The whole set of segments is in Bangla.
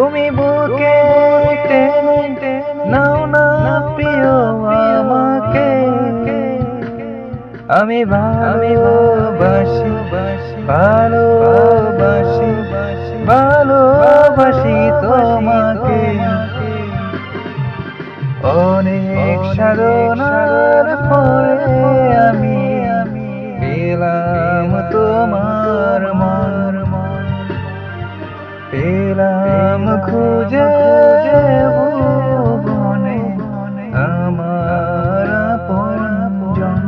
তুমি বুকে টেনে নাও না প্রিয় আমাকে, আমি ভালোবাসি ভালোবাসি ভালোবাসি তোমাকে। অনেক সাধনার পরে আমি পেলাম তোমার মন, পেলাম খুঁজে ভুবনে আমার আপনজন।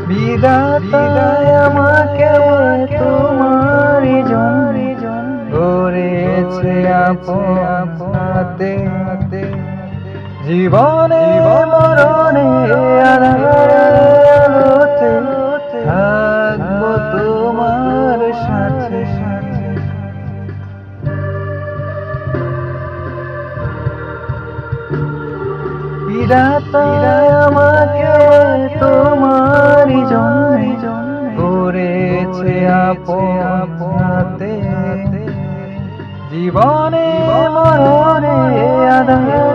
বিধাতা আমাকে তোমারই জন্য করেছে আপনাতে, জীবনে মরণে আলোতে থাকবো তোমার সাথে। বিধাতা আমাকে তোমারই জন্য করেছে আপনাতে, জীবনে মরণে আধার